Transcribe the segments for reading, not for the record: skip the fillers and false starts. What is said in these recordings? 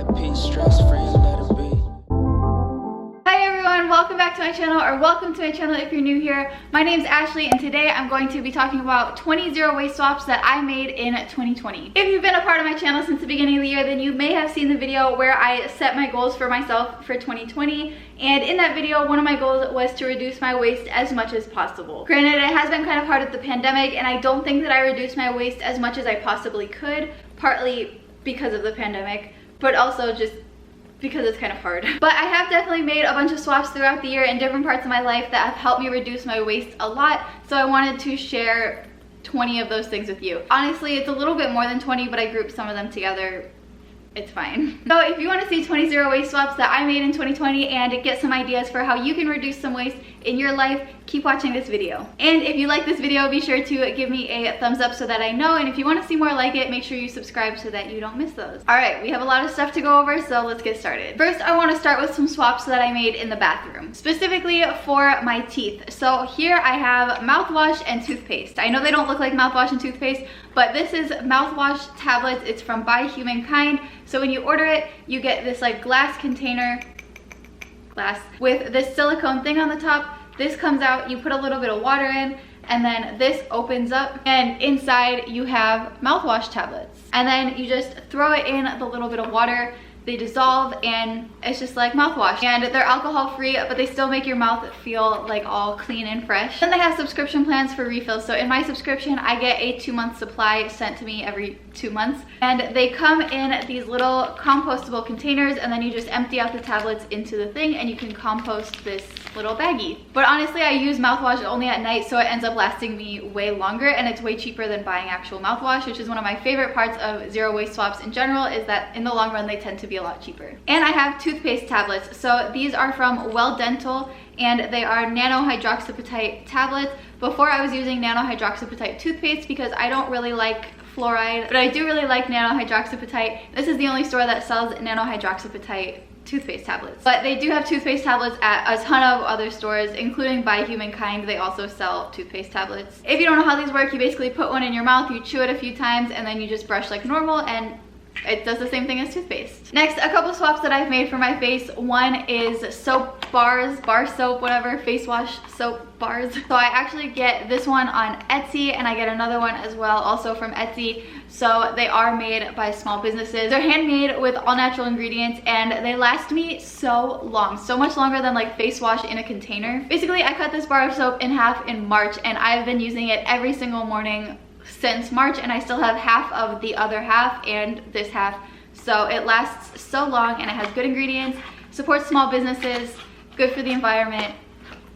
at peace, stress free, let it be. Hi everyone, welcome back to my channel, or welcome to my channel if you're new here. My name's Ashley and today I'm going to be talking about 20 zero waste swaps that I made in 2020. If you've been a part of my channel since the beginning of the year, then you may have seen the video where I set my goals for myself for 2020. And in that video, one of my goals was to reduce my waste as much as possible. Granted, it has been kind of hard with the pandemic, and I don't think that I reduced my waste as much as I possibly could, partly because of the pandemic, but also just because it's kind of hard. But I have definitely made a bunch of swaps throughout the year in different parts of my life that have helped me reduce my waste a lot, so I wanted to share 20 of those things with you. Honestly, it's a little bit more than 20, but I grouped some of them together. It's fine. So if you want to see 20 zero waste swaps that I made in 2020 and get some ideas for how you can reduce some waste in your life, keep watching this video. And if you like this video, be sure to give me a thumbs up so that I know, and if you want to see more like it, make sure you subscribe so that you don't miss those. Alright, we have a lot of stuff to go over, so let's get started. First, I want to start with some swaps that I made in the bathroom, specifically for my teeth. So here I have mouthwash and toothpaste. I know they don't look like mouthwash and toothpaste, but this is mouthwash tablets. It's from By Humankind. So when you order it, you get this like glass container, with this silicone thing on the top. This comes out, you put a little bit of water in, and then this opens up, and inside you have mouthwash tablets. And then you just throw it in the little bit of water, they dissolve, and it's just like mouthwash. And they're alcohol free, but they still make your mouth feel like all clean and fresh. Then they have subscription plans for refills. So in my subscription, I get a 2-month supply sent to me every 2 months. And they come in these little compostable containers, and then you just empty out the tablets into the thing and you can compost this little baggie. But honestly, I use mouthwash only at night, so it ends up lasting me way longer, and it's way cheaper than buying actual mouthwash, which is one of my favorite parts of zero waste swaps in general, is that in the long run they tend to be a lot cheaper. And I have toothpaste tablets. So these are from Well Dental, and they are nanohydroxyapatite tablets. Before I was using nanohydroxyapatite toothpaste because I don't really like fluoride, but I do really like nanohydroxyapatite. This is the only store that sells nanohydroxyapatite toothpaste tablets. But they do have toothpaste tablets at a ton of other stores, including By Humankind. They also sell toothpaste tablets. If you don't know how these work, you basically put one in your mouth, you chew it a few times, and then you just brush like normal, and it does the same thing as toothpaste. Next, a couple swaps that I've made for my face. One is soap bars, bar soap, whatever, face wash soap bars. So I actually get this one on Etsy, and I get another one as well, also from Etsy. So they are made by small businesses. They're handmade with all natural ingredients, and they last me so long, so much longer than like face wash in a container. Basically, I cut this bar of soap in half in March, and I've been using it every single morning since March, and I still have half of the other half and this half. So it lasts so long, and it has good ingredients, supports small businesses, good for the environment.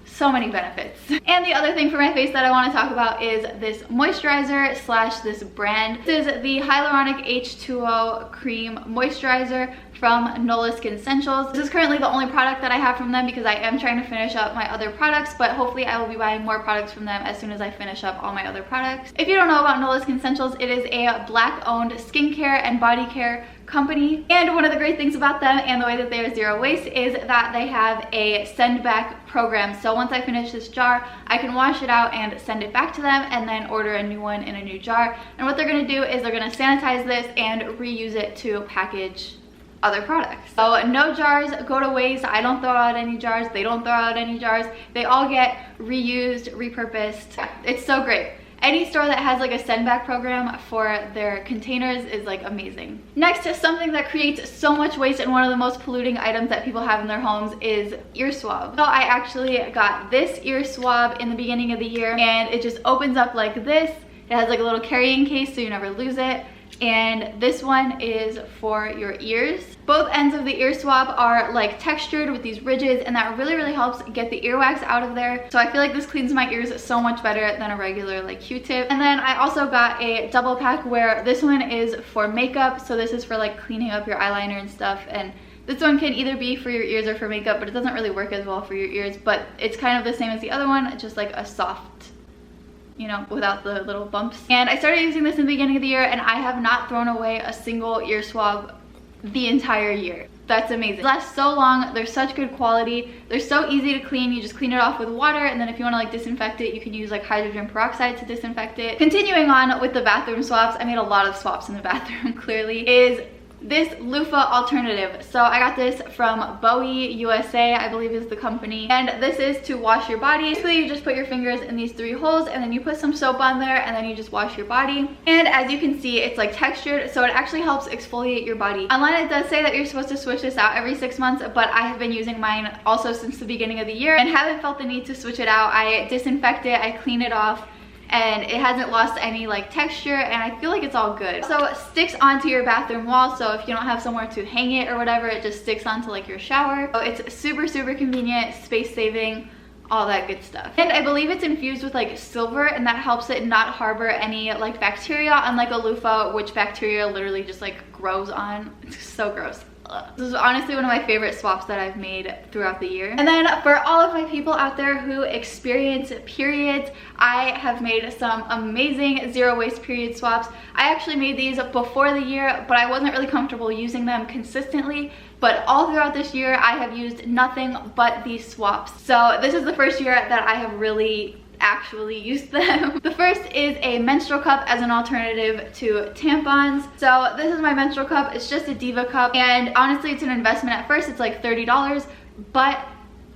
So many benefits. And the other thing for my face that I want to talk about is this moisturizer slash this brand. This is the Hyaluronic H2O Cream Moisturizer from Nola Skin Essentials. This is currently the only product that I have from them because I am trying to finish up my other products, but hopefully I will be buying more products from them as soon as I finish up all my other products. If you don't know about Nola Skin Essentials, it is a Black-owned skincare and body care company, and one of the great things about them and the way that they are zero waste is that they have a send back program. So once I finish this jar, I can wash it out and send it back to them, and then order a new one in a new jar. And what they're going to do is they're going to sanitize this and reuse it to package other products. So no jars go to waste. I don't throw out any jars, they don't throw out any jars. They all get reused, repurposed. It's so great. Any store that has like a send back program for their containers is like amazing. Next, something that creates so much waste and one of the most polluting items that people have in their homes is ear swabs. So I actually got this ear swab in the beginning of the year, and it just opens up like this. It has like a little carrying case so you never lose it. And this one is for your ears. Both ends of the ear swab are like textured with these ridges, and that really helps get the earwax out of there. So I feel like this cleans my ears so much better than a regular like Q-tip. And then I also got a double pack where this one is for makeup. So this is for like cleaning up your eyeliner and stuff, and this one can either be for your ears or for makeup, but it doesn't really work as well for your ears. But it's kind of the same as the other one, just like a soft, you know, without the little bumps. And I started using this in the beginning of the year, and I have not thrown away a single ear swab the entire year. That's amazing. They last so long, they're such good quality, they're so easy to clean. You just clean it off with water, and then if you want to like disinfect it, you can use like hydrogen peroxide to disinfect it. Continuing on with the bathroom swaps, I made a lot of swaps in the bathroom clearly, is this loofah alternative. So I got this from Bowie USA, I believe is the company, and this is to wash your body. Basically, you just put your fingers in these 3 holes and then you put some soap on there and then you just wash your body. And as you can see, it's like textured, so it actually helps exfoliate your body. Online it does say that you're supposed to switch this out every 6 months, but I have been using mine also since the beginning of the year and haven't felt the need to switch it out. I disinfect it, I clean it off, and it hasn't lost any like texture, and I feel like it's all good. So it sticks onto your bathroom wall, so if you don't have somewhere to hang it or whatever, it just sticks onto like your shower. So it's super convenient, space saving, all that good stuff. And I believe it's infused with like silver, and that helps it not harbor any like bacteria, unlike a loofah, which bacteria literally just like grows on. It's so gross. This is honestly one of my favorite swaps that I've made throughout the year. And then for all of my people out there who experience periods, I have made some amazing zero waste period swaps. I actually made these before the year, but I wasn't really comfortable using them consistently. But all throughout this year, I have used nothing but these swaps. So this is the first year that I have really actually used them. The first is a menstrual cup as an alternative to tampons. So this is my menstrual cup. It's just a Diva cup, and honestly it's an investment at first. It's like $30, but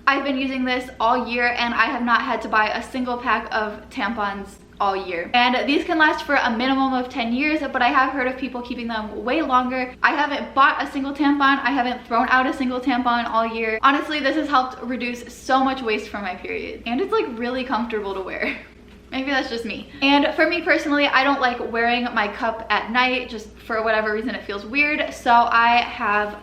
I've been using this all year and I have not had to buy a single pack of tampons all year. And these can last for a minimum of 10 years, but I have heard of people keeping them way longer. I haven't bought a single tampon. I haven't thrown out a single tampon all year. Honestly, this has helped reduce so much waste from my period. And it's like really comfortable to wear. Maybe that's just me. And for me personally, I don't like wearing my cup at night, just for whatever reason it feels weird. So I have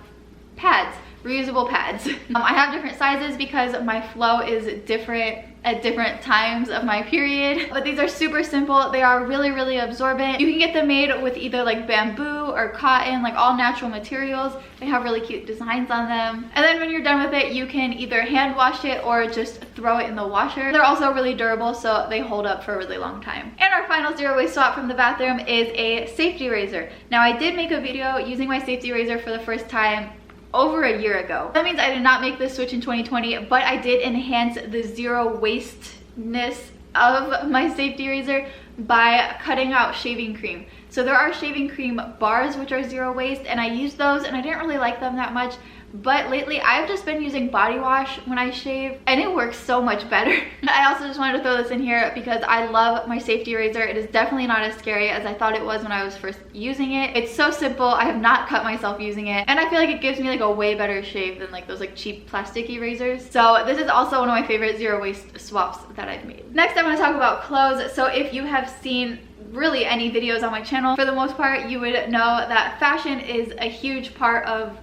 pads, reusable pads. I have different sizes because my flow is different at different times of my period, but these are super simple. They are really absorbent. You can get them made with either like bamboo or cotton, like all natural materials. They have really cute designs on them. And then when you're done with it, you can either hand wash it or just throw it in the washer. They're also really durable, so they hold up for a really long time. And our final zero waste swap from the bathroom is a safety razor. Now I did make a video using my safety razor for the first time over a year ago. That means I did not make this switch in 2020, but I did enhance the zero wasteness of my safety razor by cutting out shaving cream. So there are shaving cream bars which are zero waste, and I used those and I didn't really like them that much. But lately I've just been using body wash when I shave and it works so much better. I also just wanted to throw this in here because I love my safety razor. It is definitely not as scary as I thought it was when I was first using it. It's so simple. I have not cut myself using it, and I feel like it gives me like a way better shave than like those like cheap plasticky razors. So this is also one of my favorite zero waste swaps that I've made. Next I want to talk about clothes. So if you have seen really any videos on my channel, for the most part you would know that fashion is a huge part of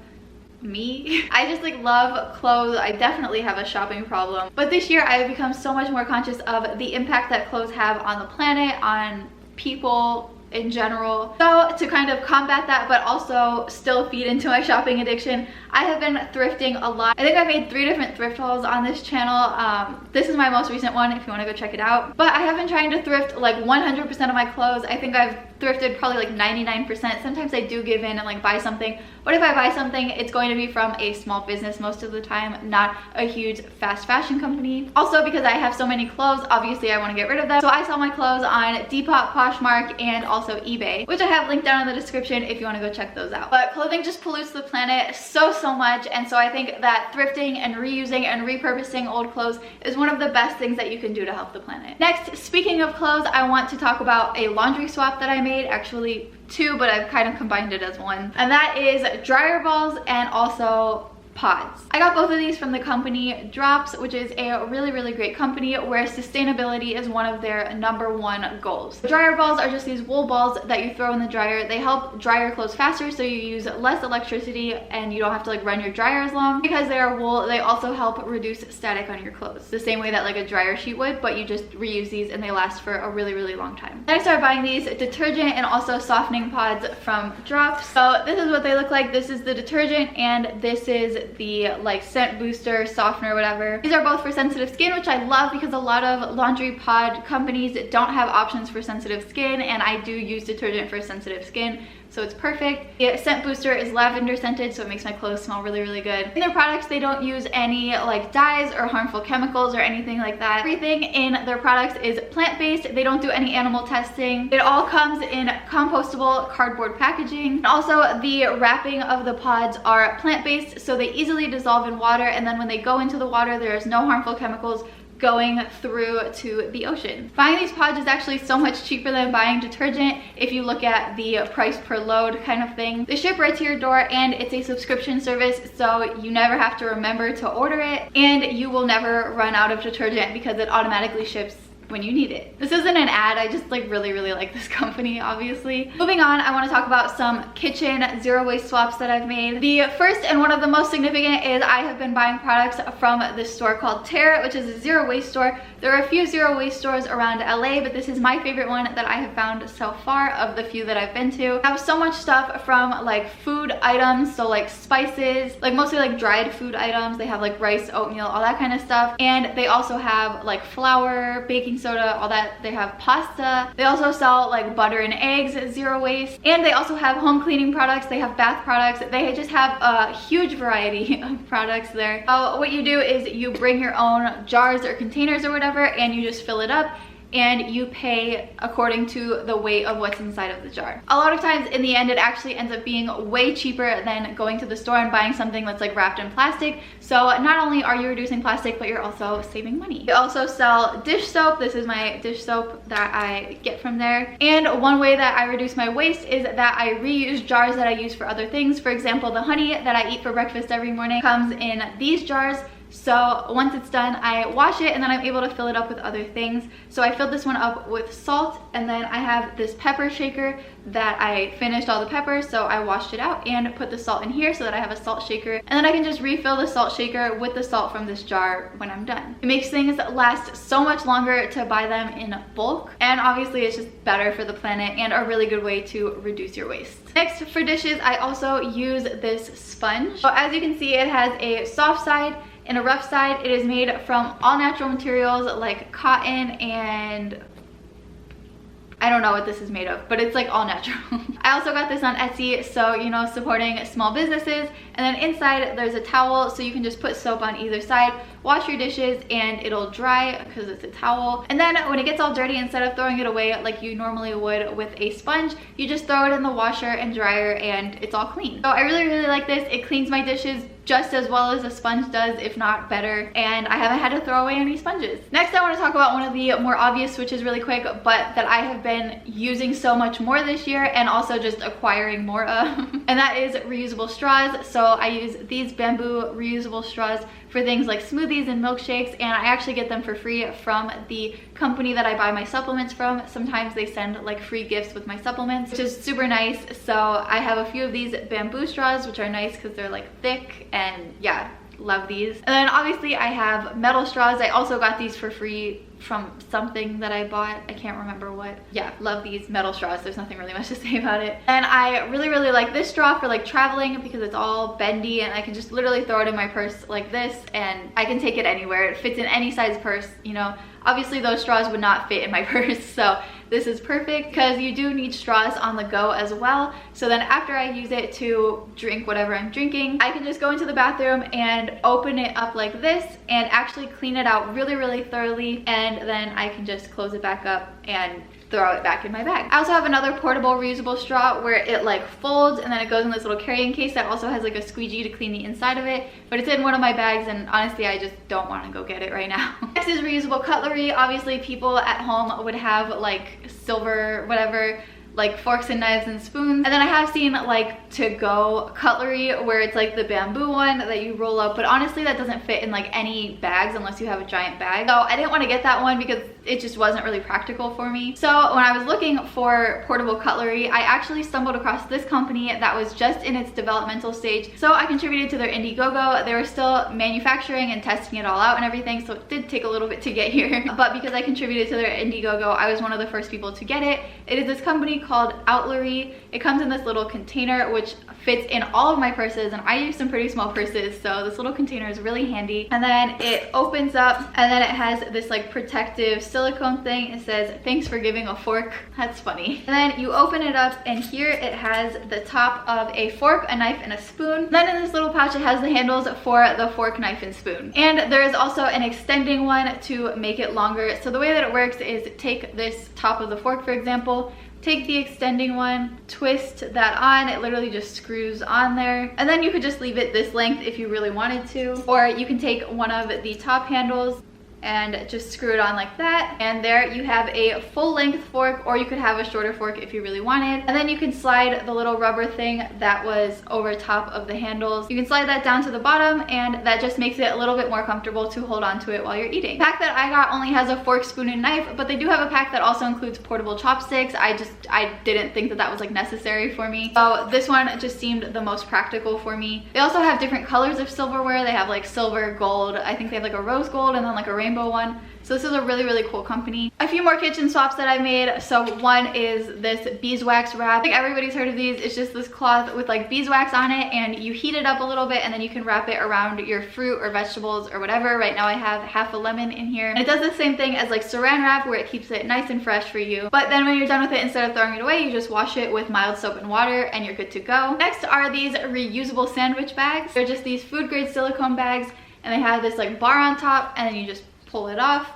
me. I just like love clothes. I definitely have a shopping problem, but this year I have become so much more conscious of the impact that clothes have on the planet, on people in general. So to kind of combat that but also still feed into my shopping addiction, I have been thrifting a lot. I think I've made 3 different thrift hauls on this channel. This is my most recent one if you want to go check it out. But I have been trying to thrift like 100% of my clothes. I think I've thrifted probably like 99%. Sometimes I do give in and like buy something, but if I buy something, it's going to be from a small business most of the time, not a huge fast fashion company. Also, because I have so many clothes, obviously I want to get rid of them, so I sell my clothes on Depop, Poshmark, and also eBay, which I have linked down in the description if you want to go check those out. But clothing just pollutes the planet so much, and so I think that thrifting and reusing and repurposing old clothes is one of the best things that you can do to help the planet. Next, speaking of clothes, I want to talk about a laundry swap that I made, actually 2, but I've kind of combined it as one, and that is dryer balls and also pods. I got both of these from the company SWAPS, which is a really great company where sustainability is one of their #1 goals. Dryer balls are just these wool balls that you throw in the dryer. They help dry your clothes faster, so you use less electricity and you don't have to like run your dryer as long. Because they are wool, they also help reduce static on your clothes, the same way that like a dryer sheet would, but you just reuse these and they last for a really long time. Then I started buying these detergent and also softening pods from SWAPS. So this is what they look like. This is the detergent and this is the like scent booster, softener, whatever. These are both for sensitive skin, which I love because a lot of laundry pod companies don't have options for sensitive skin, and I do use detergent for sensitive skin so it's perfect. The scent booster is lavender scented, so it makes my clothes smell really, really good. In their products, they don't use any like dyes or harmful chemicals or anything like that. Everything in their products is plant-based. They don't do any animal testing. It all comes in compostable cardboard packaging. And also the wrapping of the pods are plant-based, so they easily dissolve in water, and then when they go into the water, there's no harmful chemicals going through to the ocean. Buying these pods is actually so much cheaper than buying detergent if you look at the price per load kind of thing. They ship right to your door, and it's a subscription service, so you never have to remember to order it, and you will never run out of detergent because it automatically ships when you need it. This isn't an ad, I just like really like this company, obviously. Moving on, I want to talk about some kitchen zero waste swaps that I've made. The first and one of the most significant is I have been buying products from this store called Terra, which is a zero waste store. There are a few zero waste stores around LA, but this is my favorite one that I have found so far of the few that I've been to. I have so much stuff from like food items, so like spices, like mostly like dried food items. They have like rice, oatmeal, all that kind of stuff. And they also have like flour, baking soda, all that. They have pasta. They also sell like butter and eggs, zero waste. And they also have home cleaning products. They have bath products. They just have a huge variety of products there. So what you do is you bring your own jars or containers or whatever, and you just fill it up, and you pay according to the weight of what's inside of the jar. A lot of times in the end, it actually ends up being way cheaper than going to the store and buying something that's like wrapped in plastic. So not only are you reducing plastic, but you're also saving money. They also sell dish soap. This is my dish soap that I get from there. And one way that I reduce my waste is that I reuse jars that I use for other things. For example, the honey that I eat for breakfast every morning comes in these jars. So once it's done, I wash it, and then I'm able to fill it up with other things. So I filled this one up with salt, and then I have this pepper shaker that I finished all the peppers, so I washed it out and put the salt in here so that I have a salt shaker, and then I can just refill the salt shaker with the salt from this jar when I'm done. It makes things last so much longer to buy them in bulk, and obviously it's just better for the planet and a really good way to reduce your waste. Next, for dishes, I also use this sponge. So as you can see, it has a soft side and a rough side. It is made from all natural materials like cotton, and I don't know what this is made of, but it's like all natural. I also got this on Etsy, so you know, supporting small businesses. And then inside there's a towel, so you can just put soap on either side, wash your dishes, and it'll dry because it's a towel. And then when it gets all dirty, instead of throwing it away like you normally would with a sponge, you just throw it in the washer and dryer, and it's all clean. So I really like this. It cleans my dishes just as well as a sponge does, if not better, and I haven't had to throw away any sponges. Next, I want to talk about one of the more obvious switches really quick, but that I have been using so much more this year and also just acquiring more of, and that is reusable straws. So I use these bamboo reusable straws for things like smoothies and milkshakes, and I actually get them for free from the company that I buy my supplements from. Sometimes they send like free gifts with my supplements, which is super nice. So I have a few of these bamboo straws, which are nice because they're like thick, and yeah, love these. And then obviously I have metal straws. I also got these for free from something that I bought. I can't remember what. Yeah, love these metal straws. There's nothing really much to say about it. And I really like this straw for like traveling because it's all bendy, and I can just literally throw it in my purse like this, and I can take it anywhere. It fits in any size purse, you know. Obviously those straws would not fit in my purse, so this is perfect because you do need straws on the go as well. So then after I use it to drink whatever I'm drinking, I can just go into the bathroom and open it up like this and actually clean it out really thoroughly, and then I can just close it back up and throw it back in my bag. I also have another portable reusable straw where it like folds and then it goes in this little carrying case that also has like a squeegee to clean the inside of it, but it's in one of my bags, and honestly I just don't want to go get it right now. Next is reusable cutlery. Obviously people at home would have like silver, whatever, like forks and knives and spoons. And then I have seen like to-go cutlery where it's like the bamboo one that you roll up, but honestly that doesn't fit in like any bags unless you have a giant bag. So I didn't want to get that one because it just wasn't really practical for me. So when I was looking for portable cutlery, I actually stumbled across this company that was just in its developmental stage. So I contributed to their Indiegogo. They were still manufacturing and testing it all out and everything, so it did take a little bit to get here. But because I contributed to their Indiegogo, I was one of the first people to get it. It is this company called Outlery. It comes in this little container which fits in all of my purses, and I use some pretty small purses, so this little container is really handy. And then it opens up, and then it has this like protective silicone thing. It says, "Thanks for giving a fork." That's funny. And then you open it up, and here it has the top of a fork, a knife, and a spoon. Then in this little pouch it has the handles for the fork, knife, and spoon. And there is also an extending one to make it longer. So the way that it works is take this top of the fork, for example, take the extending one, twist that on. It literally just screws on there. And then you could just leave it this length if you really wanted to. Or you can take one of the top handles and just screw it on like that, and there you have a full length fork, or you could have a shorter fork if you really wanted. And then you can slide the little rubber thing that was over top of the handles. You can slide that down to the bottom, and that just makes it a little bit more comfortable to hold on to it while you're eating. The pack that I got only has a fork, spoon, and knife, but they do have a pack that also includes portable chopsticks. I didn't think that that was like necessary for me, so this one just seemed the most practical for me. They also have different colors of silverware. They have like silver, gold, I think they have like a rose gold, and then like a rainbow one. So this is a really, really cool company. A few more kitchen swaps that I made. So one is this beeswax wrap. I think everybody's heard of these. It's just this cloth with like beeswax on it, and you heat it up a little bit, and then you can wrap it around your fruit or vegetables or whatever. Right now I have half a lemon in here. And it does the same thing as like saran wrap, where it keeps it nice and fresh for you. But then when you're done with it, instead of throwing it away, you just wash it with mild soap and water, and you're good to go. Next are these reusable sandwich bags. They're just these food grade silicone bags, and they have this like bar on top, and then you just pull it off,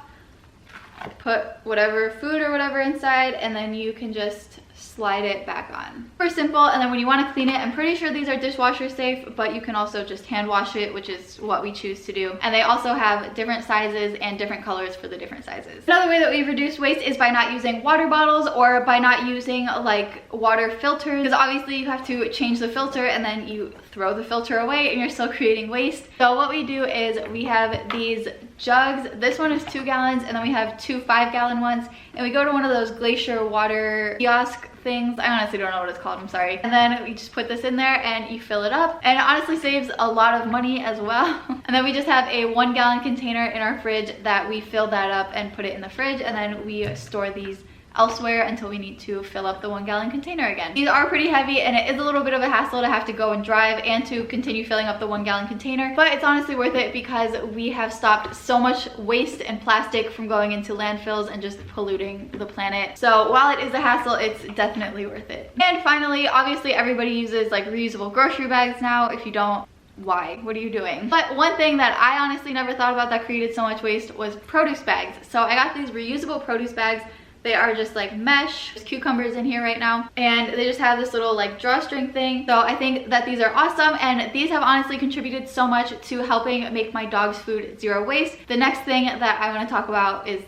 put whatever food or whatever inside, and then you can just slide it back on. Super simple. And then when you want to clean it, I'm pretty sure these are dishwasher safe, but you can also just hand wash it, which is what we choose to do. And they also have different sizes and different colors for the different sizes. Another way that we reduce waste is by not using water bottles, or by not using like water filters, because obviously you have to change the filter and then you throw the filter away and you're still creating waste. So what we do is we have these jugs. This one is 2 gallons, and then we have 2 5-gallon ones, and we go to one of those glacier water kiosk things. I honestly don't know what it's called, I'm sorry. And then we just put this in there and you fill it up, and it honestly saves a lot of money as well. And then we just have a 1-gallon container in our fridge that we fill that up and put it in the fridge, and then we store these elsewhere until we need to fill up the 1-gallon container again. These are pretty heavy, and it is a little bit of a hassle to have to go and drive and to continue filling up the 1-gallon container, but it's honestly worth it because we have stopped so much waste and plastic from going into landfills and just polluting the planet. So while it is a hassle, it's definitely worth it. And finally, obviously everybody uses like reusable grocery bags now. If you don't, why? What are you doing? But one thing that I honestly never thought about that created so much waste was produce bags. So I got these reusable produce bags. They are just like mesh. There's cucumbers in here right now, and they just have this little like drawstring thing. So I think that these are awesome, and these have honestly contributed so much to helping make my dog's food zero waste. The next thing that I want to talk about is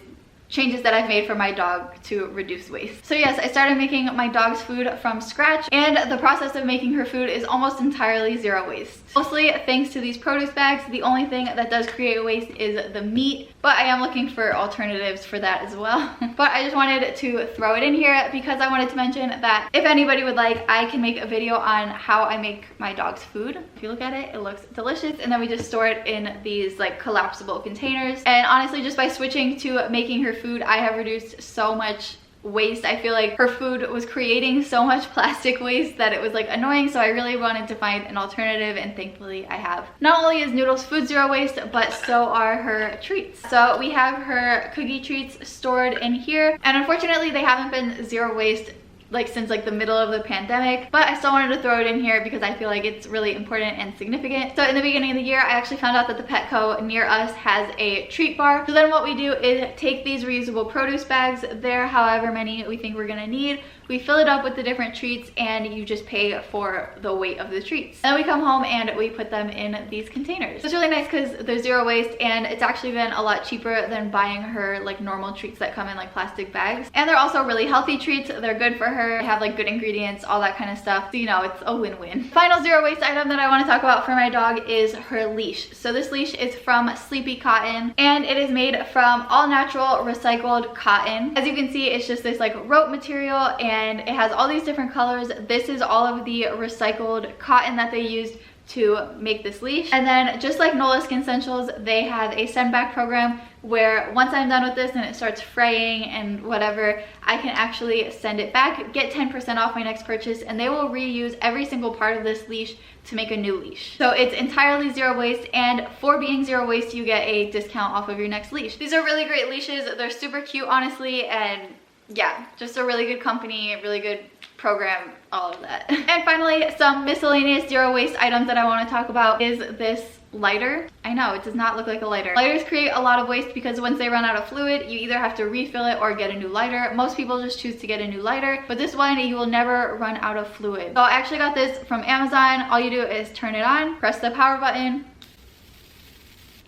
changes that I've made for my dog to reduce waste. So yes, I started making my dog's food from scratch, and the process of making her food is almost entirely zero waste. Mostly thanks to these produce bags. The only thing that does create waste is the meat, but I am looking for alternatives for that as well. But I just wanted to throw it in here because I wanted to mention that if anybody would like, I can make a video on how I make my dog's food. If you look at it, it looks delicious, and then we just store it in these like collapsible containers. And honestly, just by switching to making her food, I have reduced so much waste. I feel like her food was creating so much plastic waste that it was like annoying, so I really wanted to find an alternative, and thankfully I have. Not only is Noodle's food zero waste, but so are her treats. So we have her cookie treats stored in here, and unfortunately they haven't been zero waste like since like the middle of the pandemic, but I still wanted to throw it in here because I feel like it's really important and significant. So in the beginning of the year, I actually found out that the Petco near us has a treat bar. So then what we do is take these reusable produce bags, there however many we think we're gonna need, we fill it up with the different treats, and you just pay for the weight of the treats. Then we come home and we put them in these containers. So it's really nice because there's zero waste, and it's actually been a lot cheaper than buying her like normal treats that come in like plastic bags. And they're also really healthy treats. They're good for her. They have like good ingredients, all that kind of stuff. So you know, it's a win-win. Final zero waste item that I want to talk about for my dog is her leash. So this leash is from Sleepy Cotton, and it is made from all natural recycled cotton. As you can see, it's just this like rope material, and it has all these different colors. This is all of the recycled cotton that they used to make this leash. And then just like Nola Skin Essentials, they have a send back program where once I'm done with this and it starts fraying and whatever, I can actually send it back, get 10% off my next purchase, and they will reuse every single part of this leash to make a new leash. So it's entirely zero waste, and for being zero waste, you get a discount off of your next leash. These are really great leashes. They're super cute, honestly, and yeah, just a really good company, really good program, all of that. And finally, some miscellaneous zero waste items that I want to talk about is this lighter. I know, it does not look like a lighter. Lighters create a lot of waste because once they run out of fluid, you either have to refill it or get a new lighter. Most people just choose to get a new lighter, but this one, you will never run out of fluid. So I actually got this from Amazon. All you do is turn it on, press the power button,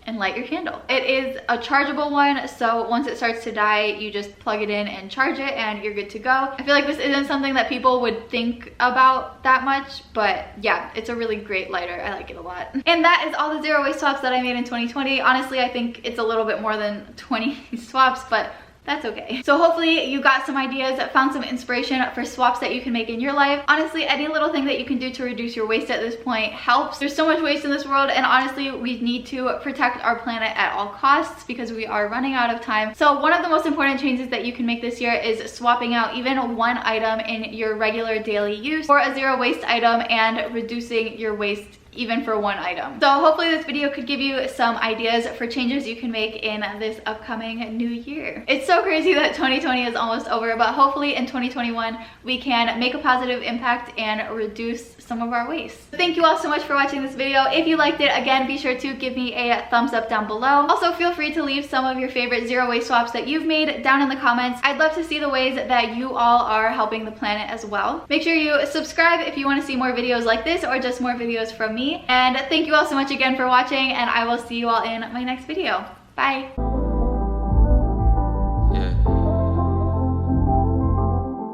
and light your candle. It is a chargeable one, so once it starts to die, you just plug it in and charge it and you're good to go. I feel like this isn't something that people would think about that much, but yeah, it's a really great lighter. I like it a lot. And that is all the zero waste swaps that I made in 2020. Honestly, I think it's a little bit more than 20 swaps, but that's okay. So hopefully you got some ideas, found some inspiration for swaps that you can make in your life. Honestly, any little thing that you can do to reduce your waste at this point helps. There's so much waste in this world, and honestly, we need to protect our planet at all costs because we are running out of time. So one of the most important changes that you can make this year is swapping out even one item in your regular daily use for a zero waste item and reducing your waste even for one item. So hopefully this video could give you some ideas for changes you can make in this upcoming new year. It's so crazy that 2020 is almost over, but hopefully in 2021 we can make a positive impact and reduce some of our waste. Thank you all so much for watching this video. If you liked it, again, be sure to give me a thumbs up down below. Also, feel free to leave some of your favorite zero waste swaps that you've made down in the comments. I'd love to see the ways that you all are helping the planet as well. Make sure you subscribe if you want to see more videos like this or just more videos from me. And thank you all so much again for watching, and I will see you all in my next video. Bye.